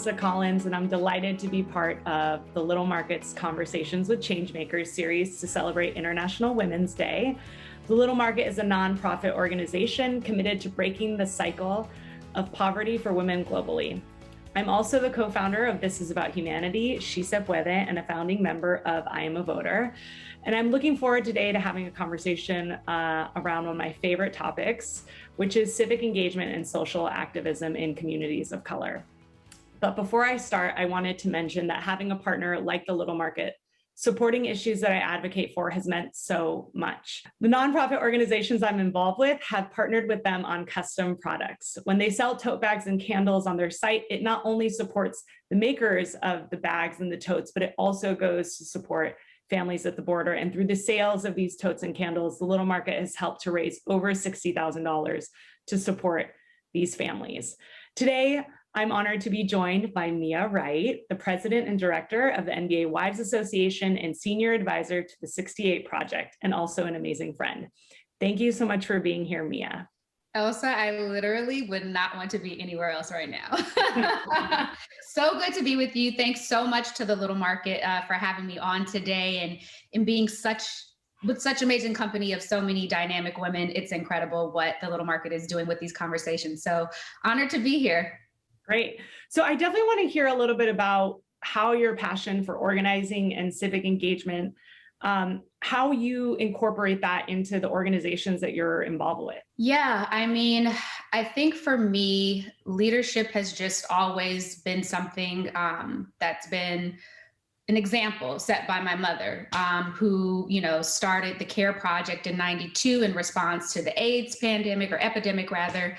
Elsa Collins, and I'm delighted to be part of the Little Market's Conversations with Changemakers series to celebrate International Women's Day. The Little Market is a nonprofit organization committed to breaking the cycle of poverty for women globally. I'm also the co-founder of This Is About Humanity, She Se Puede, and a founding member of I Am a Voter. And I'm looking forward today to having a conversation around one of my favorite topics, which is civic engagement and social activism in communities of color. But before I start, I wanted to mention that having a partner like the Little Market supporting issues that I advocate for has meant so much. The nonprofit organizations I'm involved with have partnered with them on custom products. When they sell tote bags and candles on their site, it not only supports the makers of the bags and the totes, but it also goes to support families at the border. And through the sales of these totes and candles, the Little Market has helped to raise over $60,000 to support these families. Today, I'm honored to be joined by Mia Wright, the president and director of the NBA Wives Association and senior advisor to the 68 Project, and also an amazing friend. Thank you so much for being here, Mia. Elsa, I literally would not want to be anywhere else right now. So good to be with you. Thanks so much to the Little Market for having me on today and being with such amazing company of so many dynamic women. It's incredible what the Little Market is doing with these conversations. So honored to be here. Great. So I definitely want to hear a little bit about how your passion for organizing and civic engagement, how you incorporate that into the organizations that you're involved with. Yeah, I mean, I think for me, leadership has just always been something that's been an example set by my mother, who, started the CARE Project in '92 in response to the AIDS pandemic or epidemic rather.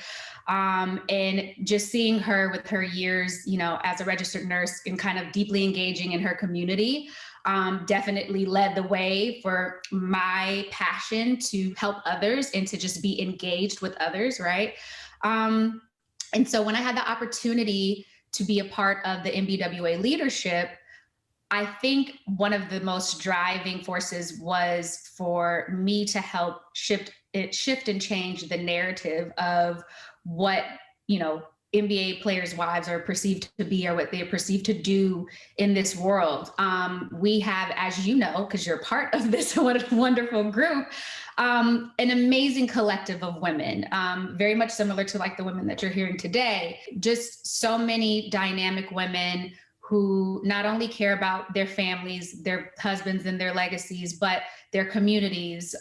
And just seeing her with her years, as a registered nurse and kind of deeply engaging in her community, definitely led the way for my passion to help others and to just be engaged with others, right? And so when I had the opportunity to be a part of the MBWA leadership, I think one of the most driving forces was for me to help shift and change the narrative of what, NBA players' wives are perceived to be or what they are perceived to do in this world. We have, as you know, because you're part of this wonderful group, an amazing collective of women, very much similar to like the women that you're hearing today. Just so many dynamic women who not only care about their families, their husbands and their legacies, but their communities,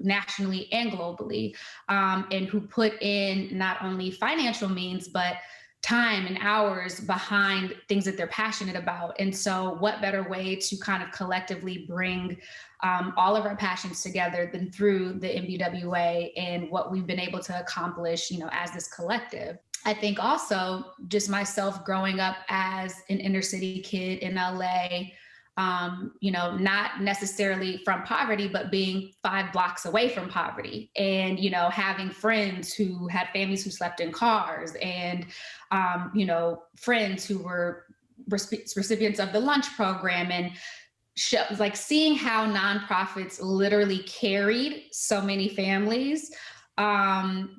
nationally and globally, and who put in not only financial means, but time and hours behind things that they're passionate about. And so what better way to kind of collectively bring all of our passions together than through the MBWA and what we've been able to accomplish, as this collective. I think also just myself growing up as an inner city kid in LA, not necessarily from poverty, but being 5 blocks away from poverty and, having friends who had families who slept in cars and, friends who were recipients of the lunch program and like seeing how nonprofits literally carried so many families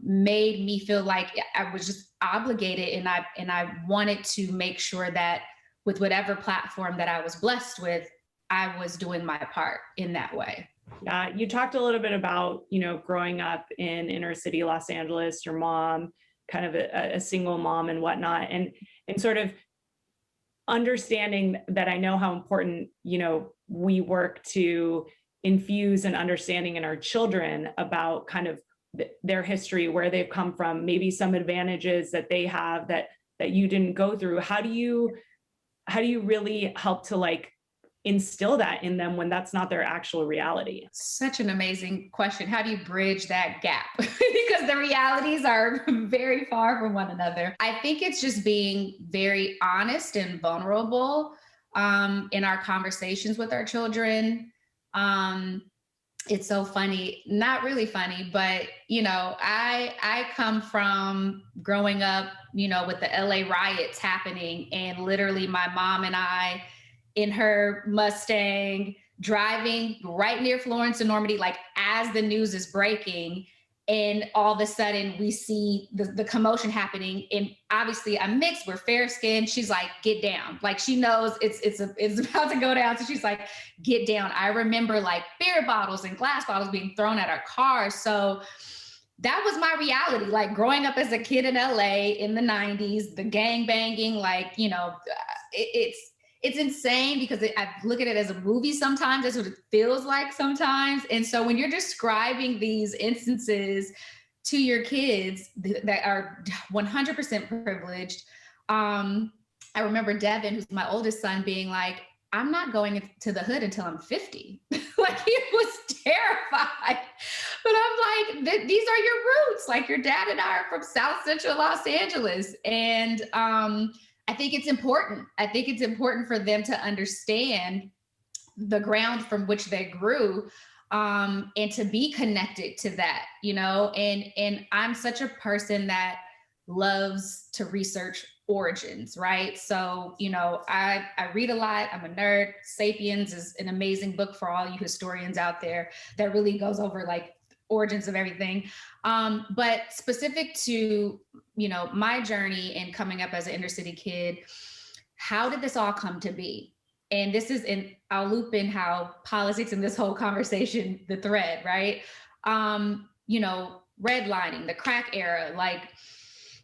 made me feel like I was just obligated and I wanted to make sure that with whatever platform that I was blessed with, I was doing my part in that way. Yeah, you talked a little bit about, growing up in inner city Los Angeles, your mom, kind of a single mom and whatnot, and sort of understanding that I know how important, we work to infuse an understanding in our children about kind of their history, where they've come from, maybe some advantages that they have that you didn't go through. How do you really help to instill that in them when that's not their actual reality? Such an amazing question. How do you bridge that gap? Because the realities are very far from one another. I think it's just being very honest and vulnerable in our conversations with our children. It's so funny, not really funny, but, I come from growing up, with the LA riots happening and literally my mom and I in her Mustang driving right near Florence and Normandy, like as the news is breaking And all of a sudden we see the commotion happening, and obviously I'm mixed, we're fair skinned. She's like, get down. Like, she knows it's about to go down. So she's like, get down. I remember like beer bottles and glass bottles being thrown at our cars. So that was my reality. Like, growing up as a kid in LA in the 90s, the gang banging, like, it's insane because I look at it as a movie sometimes. That's what it feels like sometimes. And so when you're describing these instances to your kids that are 100% privileged, I remember Devin, who's my oldest son, being like, I'm not going to the hood until I'm 50. Like, he was terrified. But I'm like, these are your roots. Like, your dad and I are from South Central Los Angeles. And I think it's important. I think it's important for them to understand the ground from which they grew, and to be connected to that, and I'm such a person that loves to research origins, right? So, I read a lot. I'm a nerd. Sapiens is an amazing book for all you historians out there that really goes over like origins of everything. But specific to, my journey in coming up as an inner city kid, how did this all come to be? And this is I'll loop in how politics in this whole conversation, the thread, right? Redlining, the crack era, like,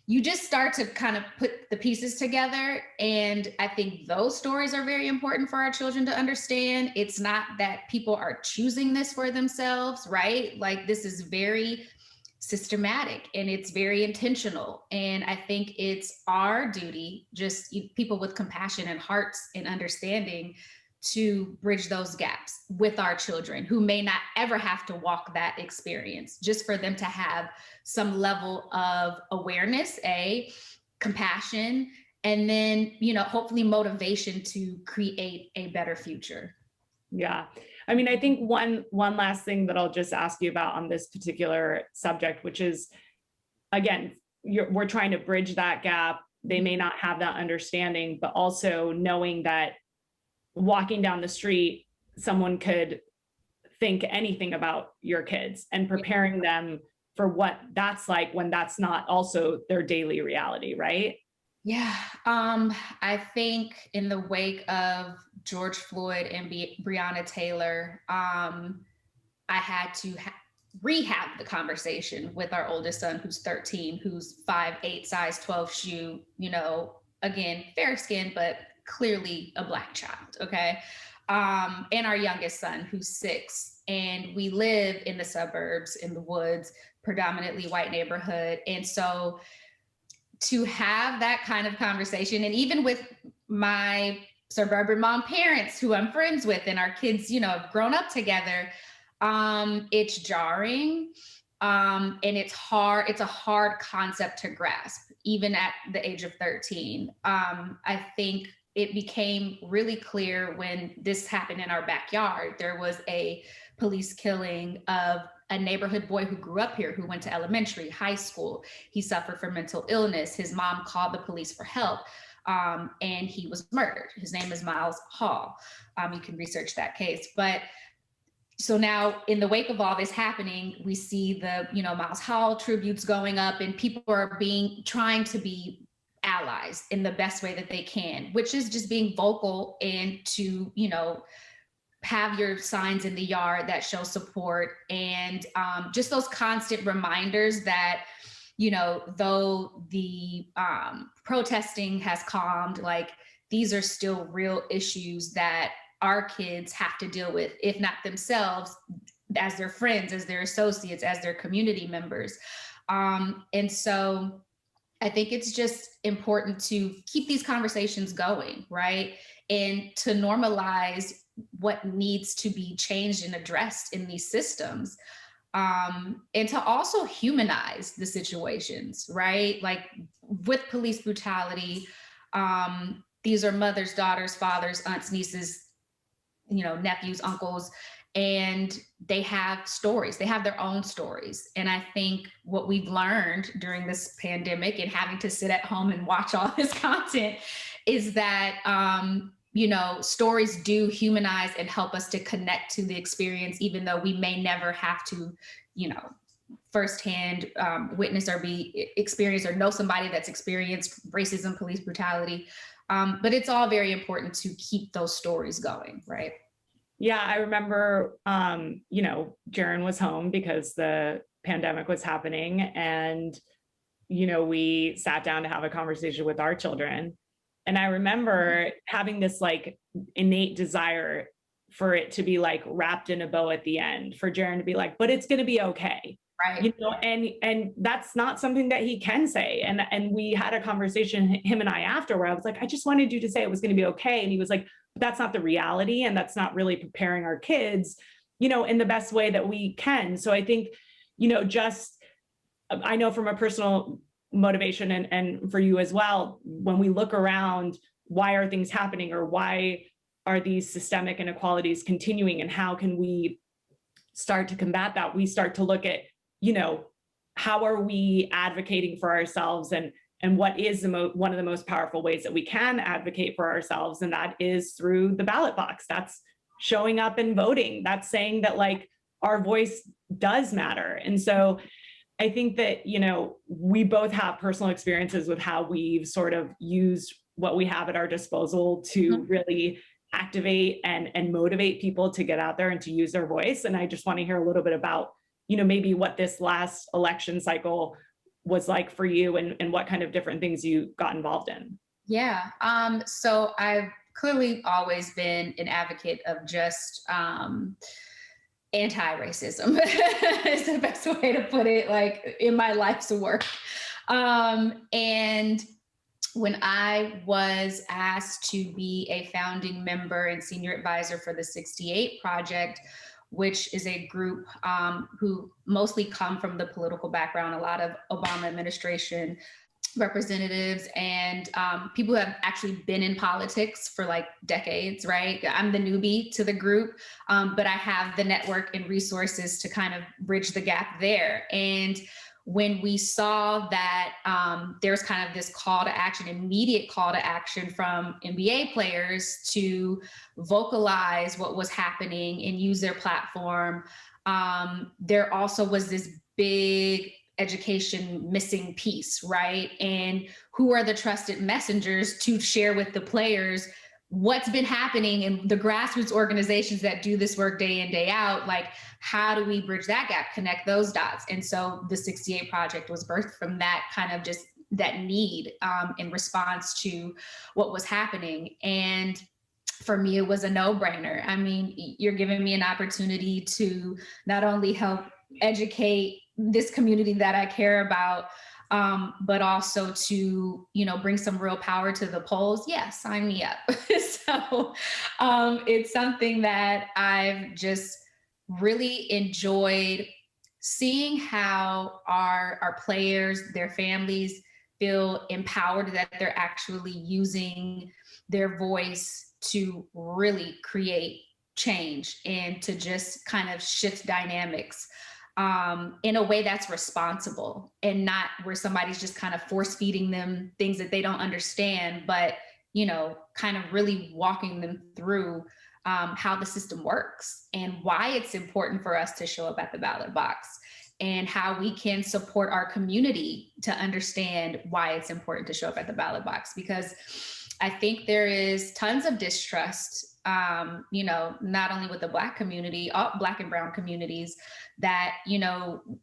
you just start to kind of put the pieces together. And I think those stories are very important for our children to understand. It's not that people are choosing this for themselves, right? Like, this is very systematic and it's very intentional. And I think it's our duty, just people with compassion and hearts and understanding, to bridge those gaps with our children who may not ever have to walk that experience, just for them to have some level of awareness, compassion, and then, hopefully motivation to create a better future. Yeah. I mean, I think one last thing that I'll just ask you about on this particular subject, which is, again, we're trying to bridge that gap. They may not have that understanding, but also knowing that walking down the street, someone could think anything about your kids, and preparing them for what that's like when that's not also their daily reality, right? Yeah. I think in the wake of George Floyd and Breonna Taylor, I had to rehab the conversation with our oldest son, who's 13, who's 5'8", size 12 shoe, again, fair skin, but clearly a Black child. Okay. And our youngest son, who's 6, and we live in the suburbs, in the woods, predominantly white neighborhood. And so to have that kind of conversation, and even with my suburban mom parents who I'm friends with, and our kids, have grown up together, it's jarring. And it's hard. It's a hard concept to grasp, even at the age of 13. I think it became really clear when this happened in our backyard. There was a police killing of a neighborhood boy who grew up here, who went to elementary, high school. He suffered from mental illness. His mom called the police for help, and he was murdered. His name is Miles Hall. You can research that case. But so now, in the wake of all this happening, we see the, Miles Hall tributes going up, and people are trying to be allies in the best way that they can, which is just being vocal and to, have your signs in the yard that show support, and just those constant reminders that, though the protesting has calmed, like, these are still real issues that our kids have to deal with, if not themselves, as their friends, as their associates, as their community members. And so I think it's just important to keep these conversations going, right? And to normalize what needs to be changed and addressed in these systems. And to also humanize the situations, right? Like, with police brutality, these are mothers, daughters, fathers, aunts, nieces, nephews, uncles, and they have stories. They have their own stories. And I think what we've learned during this pandemic and having to sit at home and watch all this content is that, stories do humanize and help us to connect to the experience, even though we may never have to, firsthand witness or be experienced or know somebody that's experienced racism, police brutality. But it's all very important to keep those stories going, right? Yeah, I remember, Jaren was home because the pandemic was happening, and, we sat down to have a conversation with our children. And I remember having this like innate desire for it to be like wrapped in a bow at the end, for Jaren to be like, but it's going to be okay. Right. And that's not something that he can say. And we had a conversation, him and I, after, where I was like, I just wanted you to say it was going to be okay. And he was like, that's not the reality. And that's not really preparing our kids, in the best way that we can. So I think, I know from a personal motivation and for you as well, when we look around, why are things happening, or why are these systemic inequalities continuing, and how can we start to combat that? We start to look at, how are we advocating for ourselves, and what is one of the most powerful ways that we can advocate for ourselves, and that is through the ballot box. That's showing up and voting. That's saying that like our voice does matter. And so I think that, we both have personal experiences with how we've sort of used what we have at our disposal to really activate and motivate people to get out there and to use their voice. And I just want to hear a little bit about, maybe what this last election cycle was like for you, and what kind of different things you got involved in. Yeah. So I've clearly always been an advocate of just anti-racism is the best way to put it, like in my life's work. And when I was asked to be a founding member and senior advisor for the 68 Project, which is a group who mostly come from the political background, a lot of Obama administration representatives and people who have actually been in politics for like decades, right? I'm the newbie to the group, but I have the network and resources to kind of bridge the gap there. And when we saw that there's kind of this call to action, immediate call to action from NBA players to vocalize what was happening and use their platform, there also was this big education missing piece, right? And who are the trusted messengers to share with the players what's been happening in the grassroots organizations that do this work day in, day out? Like, how do we bridge that gap, connect those dots? And so the 68 Project was birthed from that kind of just that need in response to what was happening. And for me, it was a no-brainer. I mean, you're giving me an opportunity to not only help educate this community that I care about, but also to, bring some real power to the polls. Yeah, sign me up. So it's something that I've just really enjoyed seeing how our players, their families feel empowered, that they're actually using their voice to really create change and to just kind of shift dynamics in a way that's responsible, and not where somebody's just kind of force feeding them things that they don't understand, but, kind of really walking them through how the system works and why it's important for us to show up at the ballot box, and how we can support our community to understand why it's important to show up at the ballot box. Because I think there is tons of distrust, not only with the Black community, Black and brown communities, that,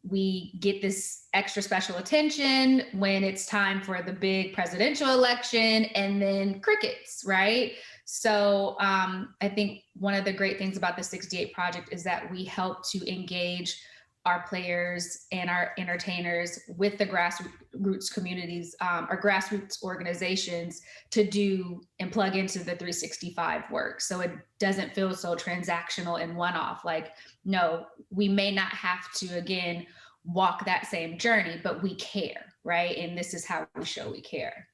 we get this extra special attention when it's time for the big presidential election, and then crickets, right? So I think one of the great things about the 68 Project is that we help to engage our players and our entertainers with the grassroots communities, our grassroots organizations, to do and plug into the 365 work. So it doesn't feel so transactional and one-off. Like, no, we may not have to, again, walk that same journey, but we care, right? And this is how we show we care.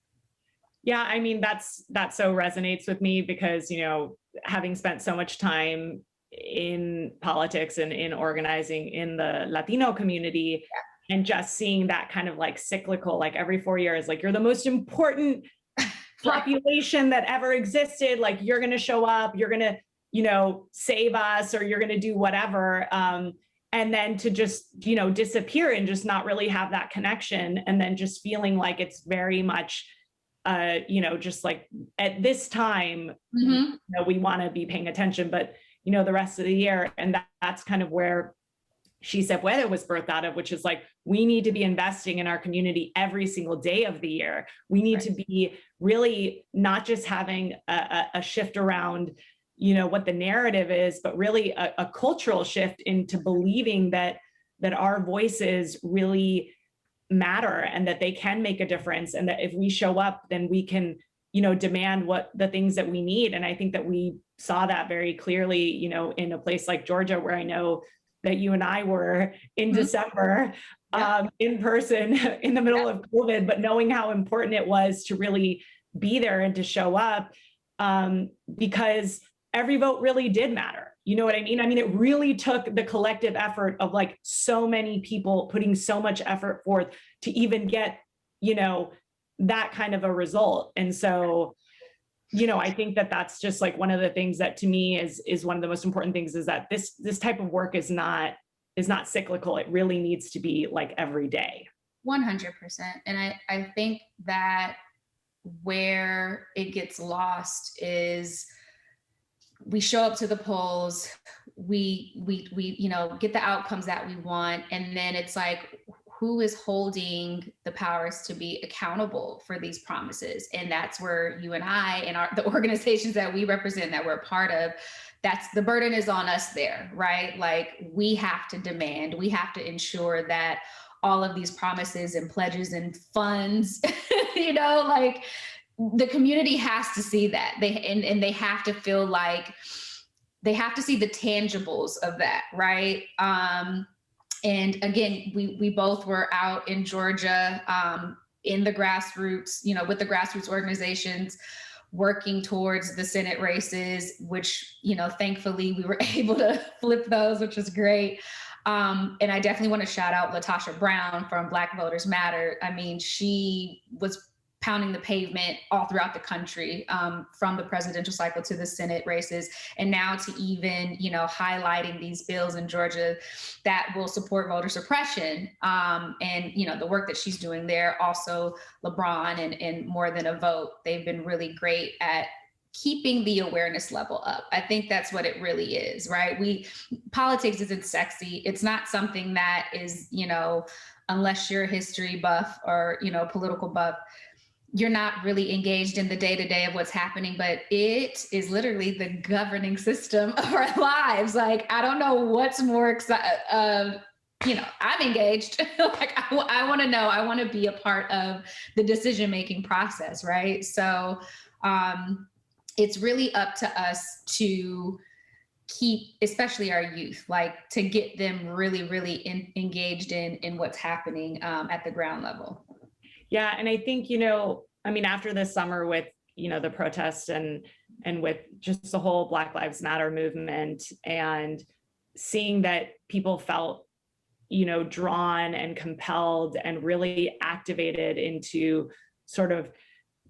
Yeah, I mean, that so resonates with me because, having spent so much time in politics and in organizing in the Latino community, and just seeing that kind of like cyclical, like every 4 years, like, you're the most important population that ever existed. Like, you're going to show up, you're going to, save us, or you're going to do whatever. and then to just, disappear and just not really have that connection. And then just feeling like it's very much, just like at this time, we want to be paying attention, but, the rest of the year. And that's kind of where She Said Weather was birthed out of, which is like, we need to be investing in our community every single day of the year. We need to be really not just having a shift around, what the narrative is, but really a cultural shift into believing that our voices really matter and that they can make a difference. And that if we show up, then we can, demand what the things that we need. And I think that we saw that very clearly, in a place like Georgia, where I know that you and I were in December, in person in the middle of COVID, but knowing how important it was to really be there and to show up, because every vote really did matter. You know what I mean? I mean, it really took the collective effort of like so many people putting so much effort forth to even get, that kind of a result. And so, I think that that's just like one of the things that to me is one of the most important things, is that this type of work is not cyclical. It really needs to be like every day. 100%. And I think that where it gets lost is we show up to the polls, we get the outcomes that we want, and then it's like, who is holding the powers to be accountable for these promises? And that's where you and I and the organizations that we represent, that we're part of, that's the burden is on us there, right? Like, we have to demand, we have to ensure that all of these promises and pledges and funds, like the community has to see that. They have to feel like they have to see the tangibles of that, right? And again, we both were out in Georgia, in the grassroots, with the grassroots organizations, working towards the Senate races, which, thankfully we were able to flip those, which was great. And I definitely want to shout out LaTosha Brown from Black Voters Matter. I mean, she was pounding the pavement all throughout the country, from the presidential cycle to the Senate races, and now to even, highlighting these bills in Georgia that will support voter suppression. And, the work that she's doing there. Also, LeBron and More Than a Vote, they've been really great at keeping the awareness level up. I think that's what it really is, right? Politics isn't sexy. It's not something that is, unless you're a history buff or, political buff, you're not really engaged in the day-to-day of what's happening, but it is literally the governing system of our lives. Like, I don't know what's more exciting. I'm engaged. Like, I want to know, I want to be a part of the decision-making process, right? So it's really up to us to keep, especially our youth, like to get them really, really engaged in what's happening at the ground level. Yeah. And I think, after this summer with, the protests and with just the whole Black Lives Matter movement, and seeing that people felt, drawn and compelled and really activated into sort of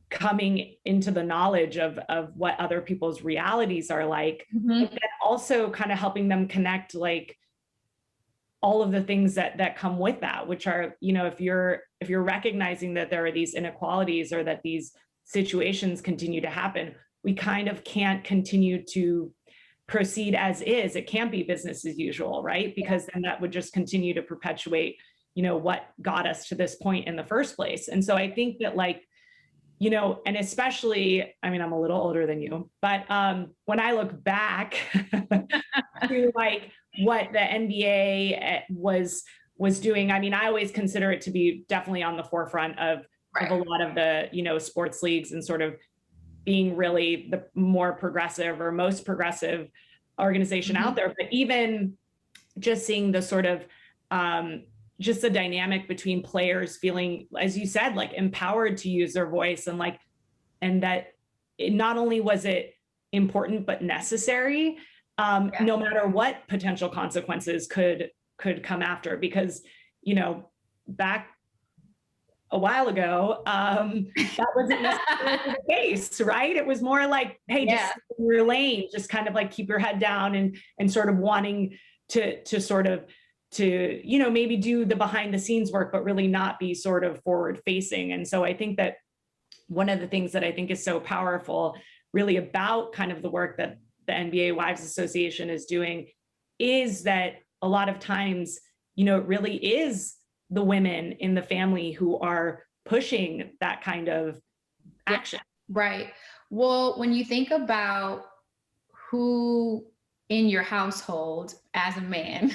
coming into the knowledge of what other people's realities are like, and then also kind of helping them connect, like, all of the things that come with that, which are, if you're recognizing that there are these inequalities or that these situations continue to happen, we kind of can't continue to proceed as is. It can't be business as usual, right? Because then that would just continue to perpetuate, what got us to this point in the first place. And so I think that, like, and especially, I'm a little older than you, but when I look back to like what the NBA was doing, I always consider it to be definitely on the forefront of a lot of the, sports leagues, and sort of being really the more progressive or most progressive organization out there. But even just seeing the sort of, just the dynamic between players feeling, as you said, like empowered to use their voice, and that not only was it important, but necessary, no matter what potential consequences could come after. Because, back a while ago, that wasn't necessarily the case, right? It was more like, hey, just stay in your lane, just kind of like keep your head down, and sort of wanting to sort of to, you know, maybe do the behind the scenes work, but really not be sort of forward facing. And so I think that one of the things that I think is so powerful really about kind of the work that the NBA Wives Association is doing is that a lot of times, you know, it really is the women in the family who are pushing that kind of action. Right. Well, when you think about who in your household as a man,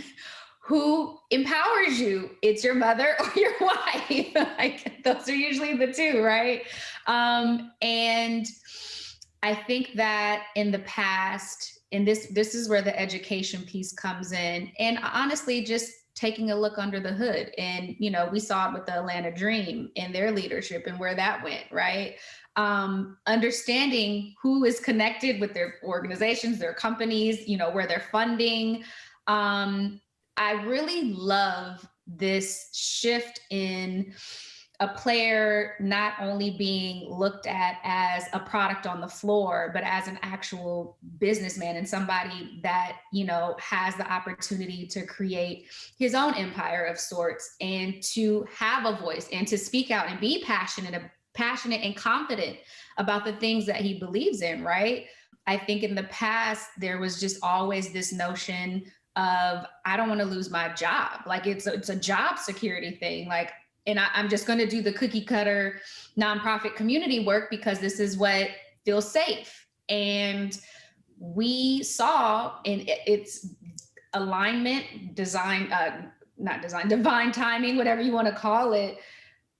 who empowers you, it's your mother or your wife. Like, those are usually the two, right? And I think that in the past, and this is where the education piece comes in, and honestly, just taking a look under the hood. And, you know, we saw it with the Atlanta Dream and their leadership and where that went, right? Understanding who is connected with their organizations, their companies, you know, where they're funding. I really love this shift in a player not only being looked at as a product on the floor, but as an actual businessman and somebody that, you know, has the opportunity to create his own empire of sorts and to have a voice and to speak out and be passionate and confident about the things that he believes in, right? I think in the past, there was just always this notion of, I don't want to lose my job. Like, it's a job security thing. Like, and I'm just going to do the cookie cutter nonprofit community work because this is what feels safe. And we saw in its alignment, divine timing, whatever you want to call it,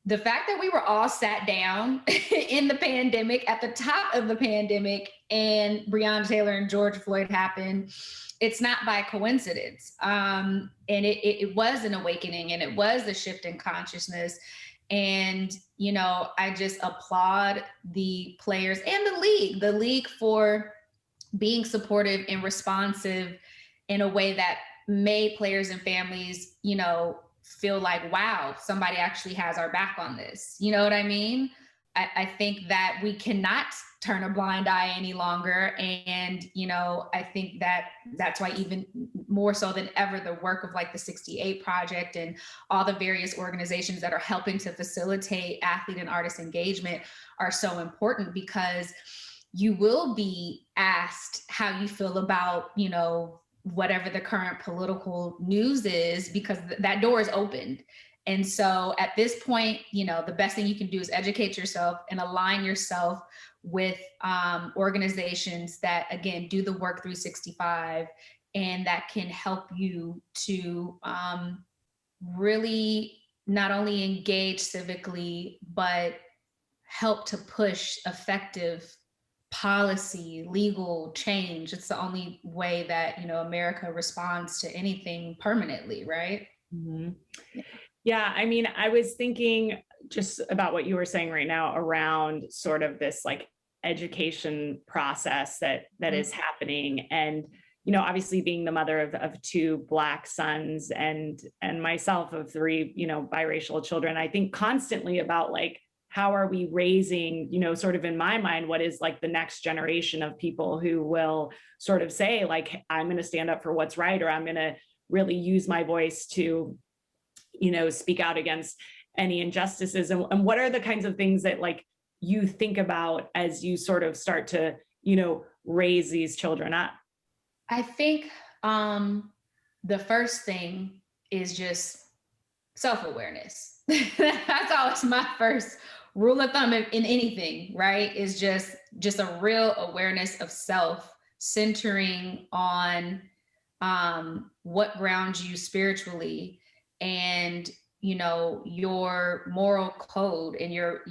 the fact that we were all sat down in the pandemic, at the top of the pandemic, and Breonna Taylor and George Floyd happened, it's not by coincidence. And it was an awakening, and it was a shift in consciousness. And, you know, I just applaud the players and the league for being supportive and responsive in a way that made players and families, you know, feel like, wow, somebody actually has our back on this. You know what I mean? I think that we cannot turn a blind eye any longer. And, you know, I think that that's why even more so than ever, the work of like the 68 Project and all the various organizations that are helping to facilitate athlete and artist engagement are so important, because you will be asked how you feel about, you know, whatever the current political news is, because that door is opened. And so at this point, you know, the best thing you can do is educate yourself and align yourself with organizations that, again, do the work 365 and that can help you to really not only engage civically, but help to push effective policy, legal change. It's the only way that, you know, America responds to anything permanently, right? Mm-hmm. Yeah, I mean, I was thinking just about what you were saying right now around sort of this like education process that is happening. And, you know, obviously being the mother of two Black sons and myself of three, you know, biracial children, I think constantly about like, how are we raising, you know, sort of in my mind, what is like the next generation of people who will sort of say like, I'm going to stand up for what's right, or I'm going to really use my voice to, you know, speak out against any injustices. And what are the kinds of things that like you think about as you sort of start to, you know, raise these children up? I think the first thing is just self-awareness. That's always my first rule of thumb in anything, right? Is just a real awareness of self, centering on what grounds you spiritually, and, you know, your moral code, and your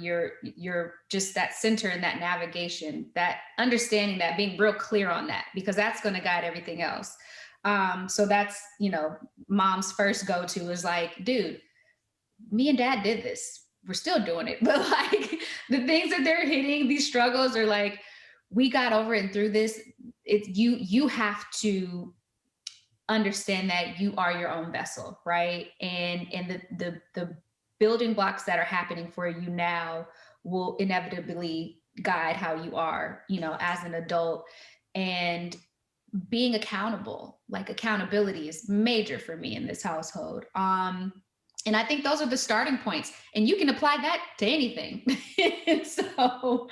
just that center and that navigation, that understanding, that being real clear on that, because that's going to guide everything else. So that's, you know, mom's first go-to is like, dude, me and dad did this. We're still doing it. But like the things that they're hitting, these struggles are like, we got over it and through this. It's you have to understand that you are your own vessel, right? And the building blocks that are happening for you now will inevitably guide how you are, you know, as an adult. And being accountable. Like accountability is major for me in this household. And I think those are the starting points, and you can apply that to anything. And so,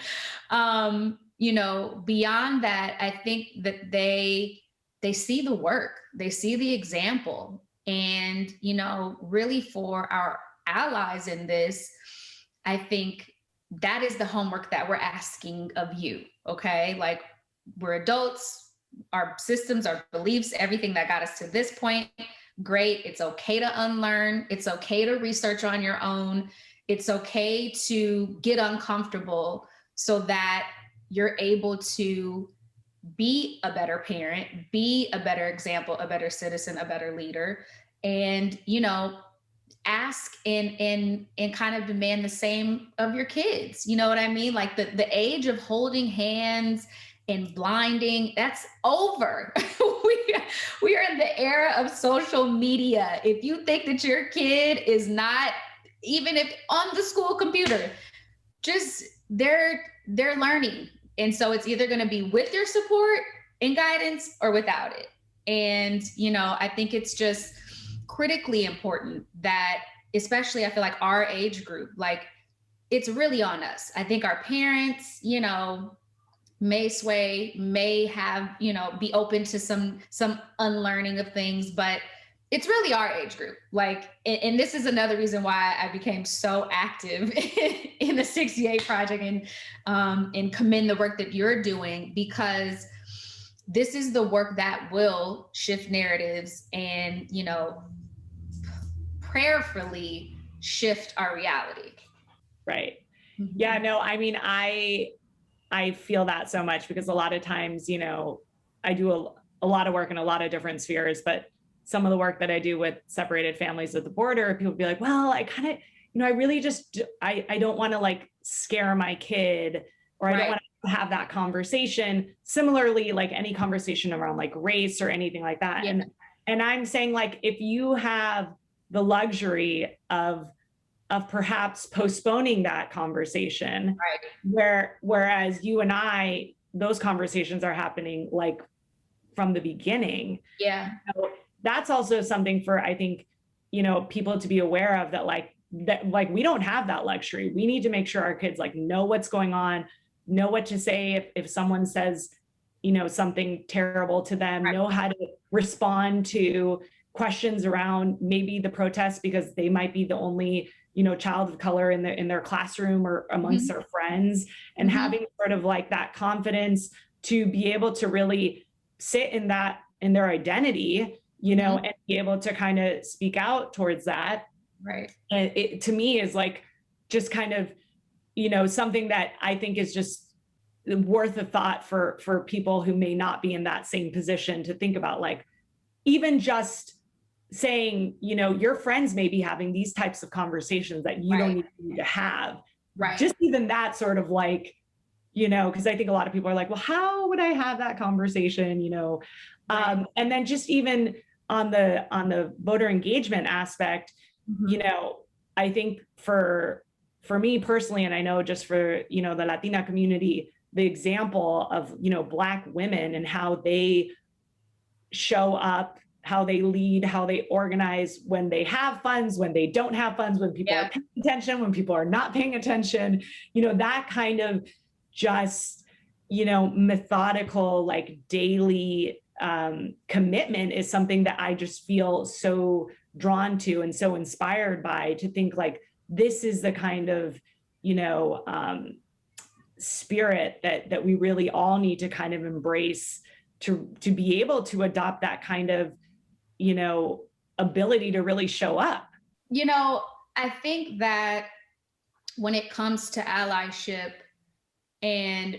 you know, beyond that, I think that they see the work, they see the example, and, you know, really for our allies in this, I think that is the homework that we're asking of you. Okay, like, we're adults, our systems, our beliefs, everything that got us to this point, great. It's okay to unlearn. It's okay to research on your own. It's okay to get uncomfortable so that you're able to be a better parent, be a better example, a better citizen, a better leader, and, you know, ask and kind of demand the same of your kids. You know what I mean? Like the age of holding hands and blinding, that's over. we are in the era of social media. If you think that your kid is not, even if on the school computer, just they're learning. And so it's either going to be with your support and guidance or without it. And, you know, I think it's just critically important that, especially I feel like our age group, like, it's really on us. I think our parents, you know, may sway, may have, you know, be open to some unlearning of things, but it's really our age group. Like, and this is another reason why I became so active in the 68 Project, and commend the work that you're doing, because this is the work that will shift narratives and, you know, prayerfully shift our reality. Right. Mm-hmm. Yeah, no, I mean, I feel that so much, because a lot of times, you know, I do a lot of work in a lot of different spheres, but some of the work that I do with separated families at the border, people be like, well, I kind of, you know, I really just, I don't want to like scare my kid, or I don't want to have that conversation. Similarly, like any conversation around like race or anything like that. Yeah. And I'm saying, like, if you have the luxury of perhaps postponing that conversation, whereas you and I, those conversations are happening like from the beginning. Yeah. So that's also something for, I think, you know, people to be aware of, that we don't have that luxury. We need to make sure our kids like know what's going on, know what to say if someone says, you know, something terrible to them, know how to respond to questions around maybe the protests, because they might be the only, you know, child of color in their classroom or amongst their friends, and having sort of like that confidence to be able to really sit in their identity, you know, and be able to kind of speak out towards that. Right. And it, to me, is like just kind of, you know, something that I think is just worth a thought for people who may not be in that same position, to think about, like, even just saying, you know, your friends may be having these types of conversations that you don't need to have. Right. Just even that sort of like, you know, because I think a lot of people are like, well, how would I have that conversation, you know? And then just even on the voter engagement aspect, you know, I think for me personally, and I know just for, you know, the Latina community, the example of, you know, Black women and how they show up, how they lead, how they organize, when they have funds, when they don't have funds, when people are paying attention, when people are not paying attention, you know, that kind of just, you know, methodical, like daily commitment is something that I just feel so drawn to and so inspired by, to think like, this is the kind of, you know, spirit that we really all need to kind of embrace, to be able to adopt that kind of, you know, ability to really show up. You know, I think that when it comes to allyship, and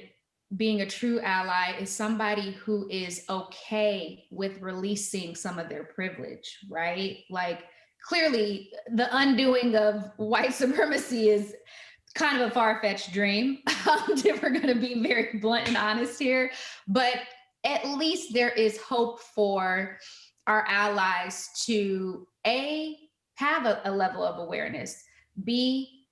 being a true ally is somebody who is okay with releasing some of their privilege, right? Like, clearly the undoing of white supremacy is kind of a far-fetched dream, if we're going to be very blunt and honest here. But at least there is hope for our allies to have a level of awareness, be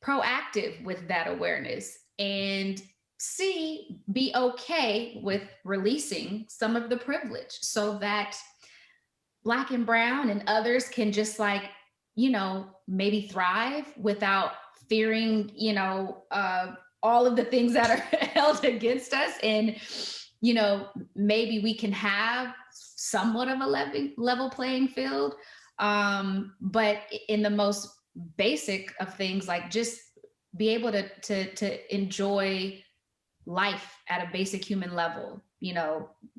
proactive with that awareness, and C, be okay with releasing some of the privilege so that Black and brown and others can just like, maybe thrive without fearing, all of the things that are held against us. And, maybe we can have somewhat of a level playing field. But in the most basic of things, like just be able to enjoy life at a basic human level,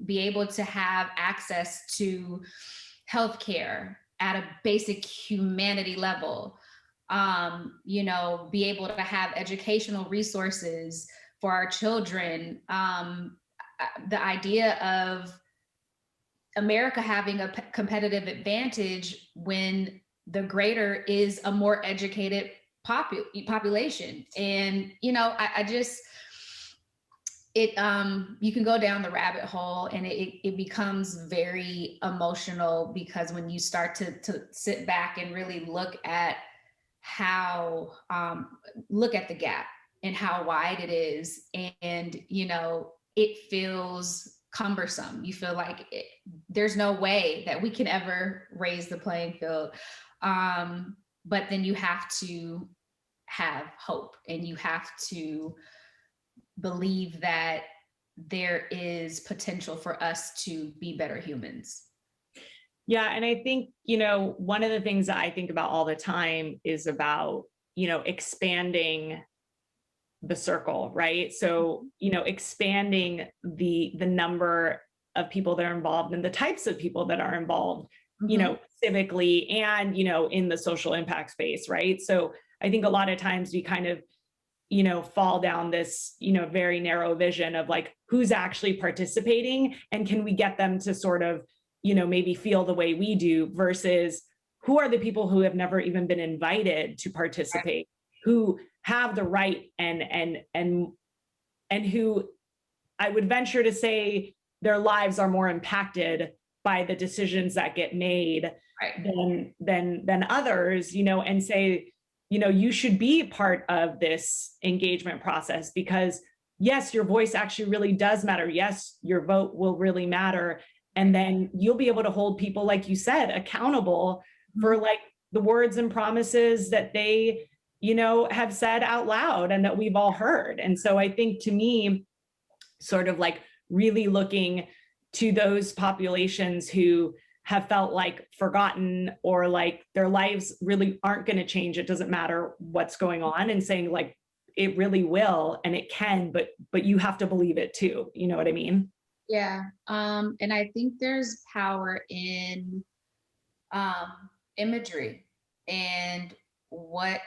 be able to have access to healthcare at a basic humanity level, be able to have educational resources for our children. The idea of America having a competitive advantage when the greater is a more educated population. And, I just, you can go down the rabbit hole and it becomes very emotional, because when you start to sit back and really look at look at the gap and how wide it is, and it feels cumbersome. You feel like there's no way that we can ever raise the playing field. But then you have to have hope, and you have to believe that there is potential for us to be better humans. Yeah. And I think, one of the things that I think about all the time is about, expanding the circle, right? So, expanding the number of people that are involved and the types of people that are involved, civically and, in the social impact space, right? So I think a lot of times we kind of, fall down this, very narrow vision of like, who's actually participating and can we get them to sort of, maybe feel the way we do, versus who are the people who have never even been invited to participate, who have the right and who I would venture to say their lives are more impacted by the decisions that get made than others, and say, you should be part of this engagement process, because yes, your voice actually really does matter. Yes, your vote will really matter. And then you'll be able to hold people, like you said, accountable for like the words and promises that they, have said out loud and that we've all heard. And so I think, to me, sort of like really looking to those populations who have felt like forgotten, or like their lives really aren't going to change, it doesn't matter what's going on, and saying like, it really will, and it can, but you have to believe it too. You know what I mean? Yeah. And I think there's power in imagery and what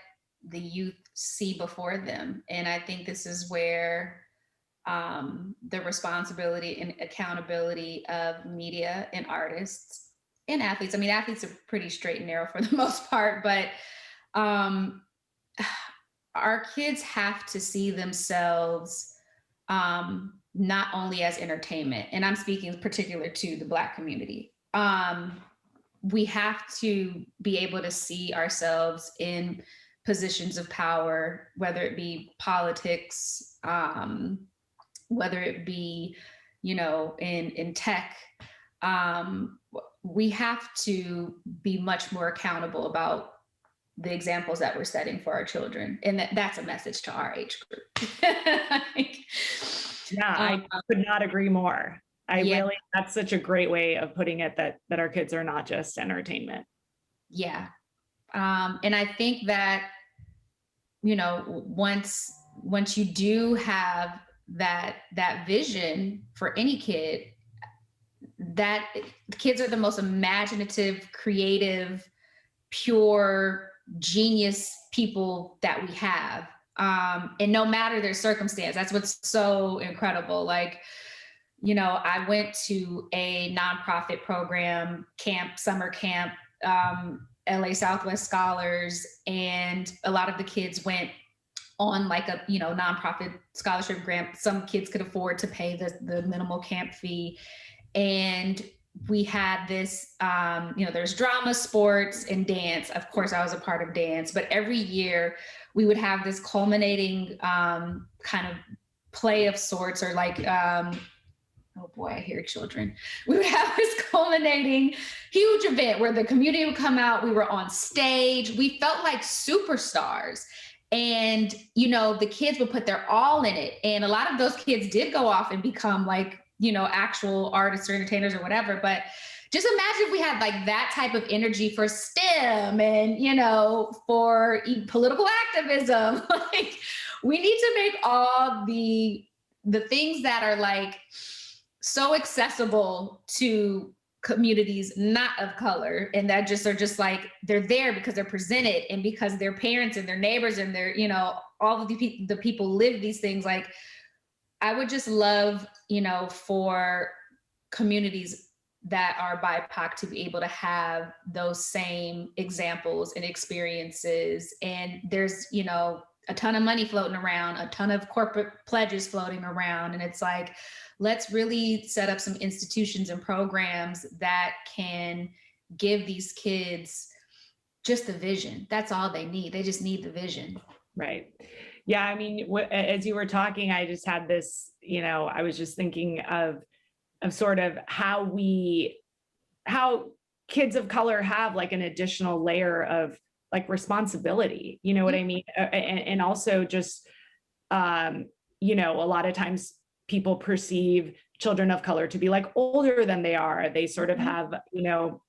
the youth see before them. And I think this is where the responsibility and accountability of media and artists and athletes. I mean, athletes are pretty straight and narrow for the most part, but our kids have to see themselves not only as entertainment, and I'm speaking particular to the Black community. We have to be able to see ourselves in positions of power, whether it be politics, whether it be, in tech. We have to be much more accountable about the examples that we're setting for our children. And that's a message to our age group. Yeah, I could not agree more. Really, that's such a great way of putting it, that our kids are not just entertainment. Yeah. And I think that, once you do have that vision for any kid, that kids are the most imaginative, creative, pure, genius people that we have. And no matter their circumstance, that's what's so incredible. Like, I went to a nonprofit program, summer camp, LA Southwest Scholars, and a lot of the kids went on like a, nonprofit scholarship grant. Some kids could afford to pay the minimal camp fee. And we had this, there's drama, sports, and dance. Of course, I was a part of dance, but every year we would have this culminating kind of play of sorts, or like, oh boy, I hear children. We would have this culminating huge event where the community would come out. We were on stage. We felt like superstars. And, you know, the kids would put their all in it. And a lot of those kids did go off and become like, you know, actual artists or entertainers or whatever. But just imagine if we had like that type of energy for STEM and, you know, for political activism. Like, we need to make all the things that are like so accessible to communities not of color, and that just are just like, they're there because they're presented and because their parents and their neighbors and their, you know, all of the people live these things. Like, I would just love, you know, for communities that are BIPOC to be able to have those same examples and experiences. And there's, you know, a ton of money floating around, a ton of corporate pledges floating around. And it's like, let's really set up some institutions and programs that can give these kids just the vision. That's all they need. They just need the vision. Right. Yeah. I mean, as you were talking, I just had this, you know, I was just thinking of sort of how kids of color have like an additional layer of like responsibility, you know what I mean? And also just, you know, a lot of times people perceive children of color to be like older than they are. They sort of have, you know,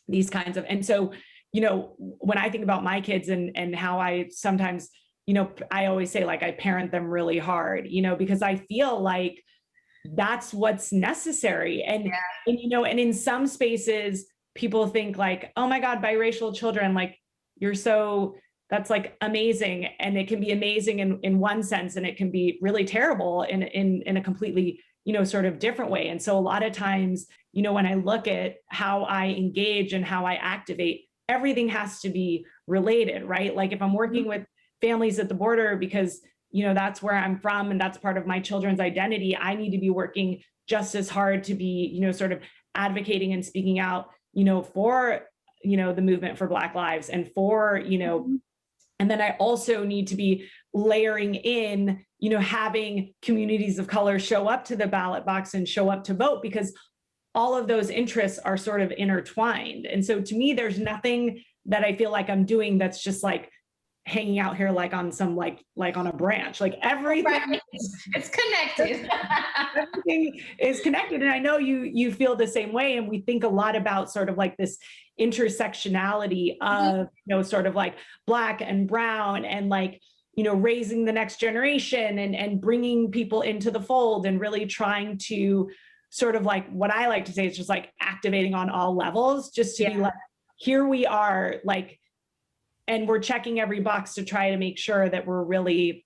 these kinds of, and so, you know, when I think about my kids and how I sometimes, you know, I always say like I parent them really hard, you know, because I feel like that's what's necessary. And you know, and in some spaces, people think like, oh my God, biracial children, like that's like amazing. And it can be amazing in one sense, and it can be really terrible in a completely, you know, sort of different way. And so a lot of times, you know, when I look at how I engage and how I activate, everything has to be related, right? Like if I'm working with families at the border because, you know, that's where I'm from and that's part of my children's identity, I need to be working just as hard to be, you know, sort of advocating and speaking out, you know, for, you know, the movement for Black lives and for, you know, and then I also need to be layering in, you know, having communities of color show up to the ballot box and show up to vote, because all of those interests are sort of intertwined. And so to me, there's nothing that I feel like I'm doing that's just like hanging out here like on some like on a branch. Like everything right. It's connected. Everything is connected. And I know you feel the same way. And we think a lot about sort of like this intersectionality of, you know, sort of like Black and brown and like, you know, raising the next generation and bringing people into the fold and really trying to sort of like, what I like to say is just like activating on all levels, just to be like, here we are, like, and we're checking every box to try to make sure that we're really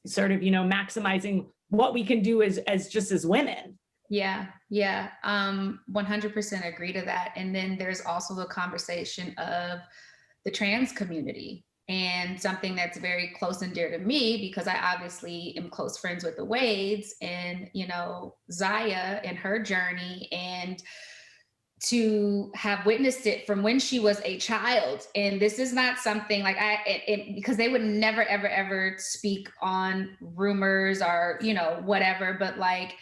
sort of, you know, maximizing what we can do as just as women. Yeah. 100% agree to that. And then there's also the conversation of the trans community, and something that's very close and dear to me because I obviously am close friends with the Wades and, you know, Zaya and her journey, and to have witnessed it from when she was a child. And this is not something like because they would never, ever, ever speak on rumors or, you know, whatever, but like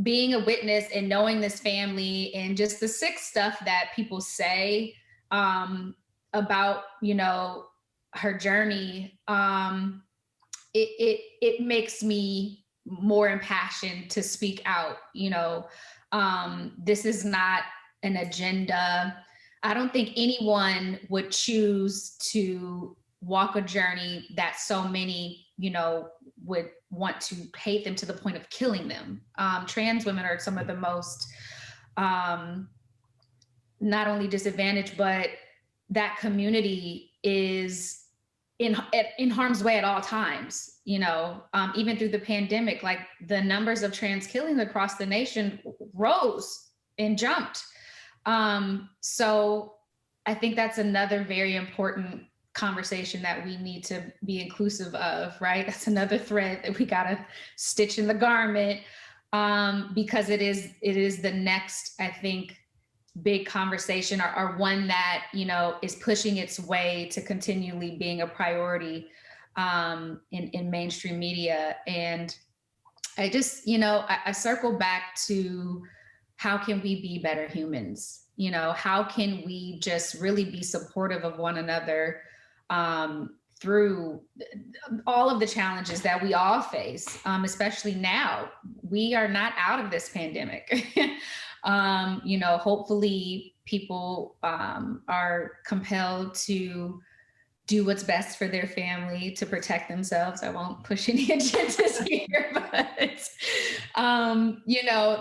being a witness and knowing this family and just the sick stuff that people say about, you know, her journey, it makes me more impassioned to speak out, you know. This is not an agenda. I don't think anyone would choose to walk a journey that so many, you know, would want to hate them to the point of killing them. Trans women are some of the most not only disadvantaged, but that community is in harm's way at all times, you know, even through the pandemic, like the numbers of trans killings across the nation rose and jumped. So I think that's another very important conversation that we need to be inclusive of, right? That's another thread that we gotta stitch in the garment, because it is the next, I think, big conversation, or one that, you know, is pushing its way to continually being a priority in mainstream media. And I just, I circle back to how can we be better humans? How can we just really be supportive of one another through all of the challenges that we all face, especially now. We are not out of this pandemic. Hopefully people are compelled to do what's best for their family to protect themselves. I won't push any agendas here, but,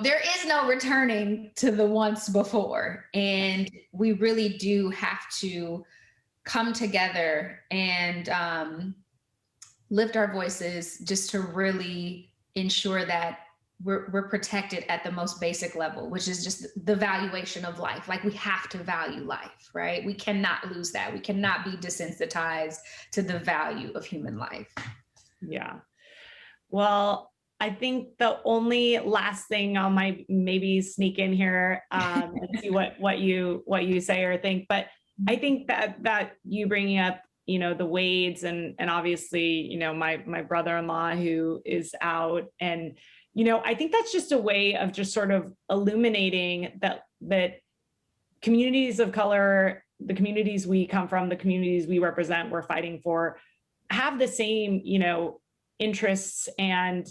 there is no returning to the once before. And we really do have to come together and lift our voices just to really ensure that we're protected at the most basic level, which is just the valuation of life. Like, we have to value life, right? We cannot lose that. We cannot be desensitized to the value of human life. Yeah. Well, I think the only last thing I might maybe sneak in here and see what you say or think, but I think that you bringing up, the Wades and obviously, my brother-in-law who is out, and I think that's just a way of just sort of illuminating that communities of color, the communities we come from, the communities we represent, we're fighting for, have the same, interests and,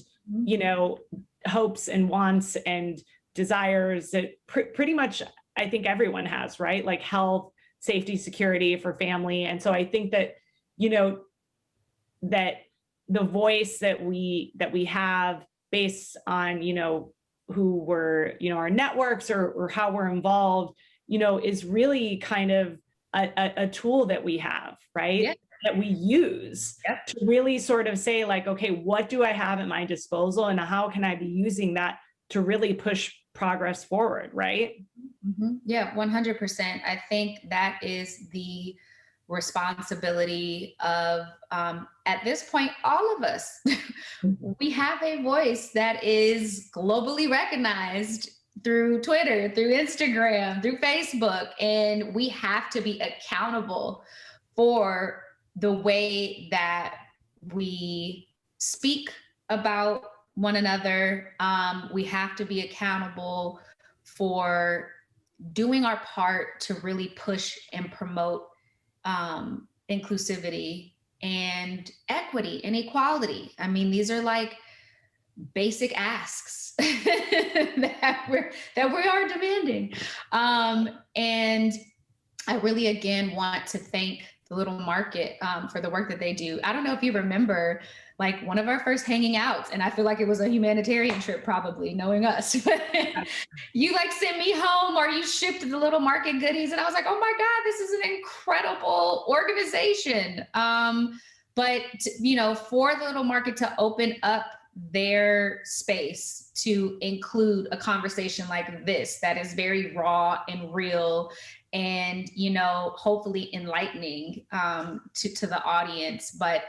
hopes and wants and desires that pretty much I think everyone has, right? Like health, safety, security for family. And so I think that, that the voice that we have based on, who we're, our networks or how we're involved, is really kind of a tool that we have, right? Yeah. That we use to really sort of say like, okay, what do I have at my disposal and how can I be using that to really push progress forward, right? Mm-hmm. Yeah, 100%. I think that is the responsibility of, at this point, all of us. We have a voice that is globally recognized through Twitter, through Instagram, through Facebook, and we have to be accountable for the way that we speak about one another. We have to be accountable for doing our part to really push and promote inclusivity and equity and equality. I mean, these are like basic asks that we are demanding. And I really, again, want to thank the Little Market for the work that they do. I don't know if you remember, like one of our first hanging outs, and I feel like it was a humanitarian trip, probably knowing us. You like sent me home, or you shipped the Little Market goodies, and I was like, oh my God, this is an incredible organization. But for the Little Market to open up their space to include a conversation like this that is very raw and real and hopefully enlightening to the audience, but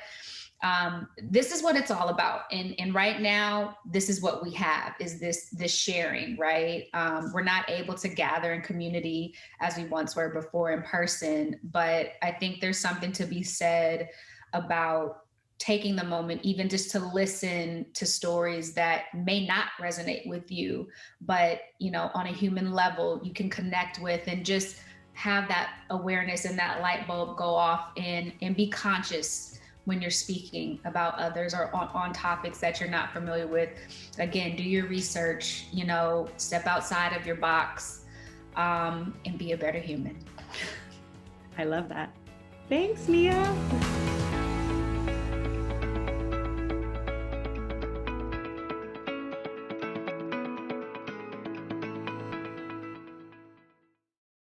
this is what it's all about. And right now, this is what we have, is this sharing, right? We're not able to gather in community as we once were before in person, but I think there's something to be said about taking the moment even just to listen to stories that may not resonate with you, but on a human level you can connect with, and just have that awareness and that light bulb go off and be conscious when you're speaking about others or on topics that you're not familiar with. Again, do your research, step outside of your box, and be a better human. I love that. Thanks, Mia.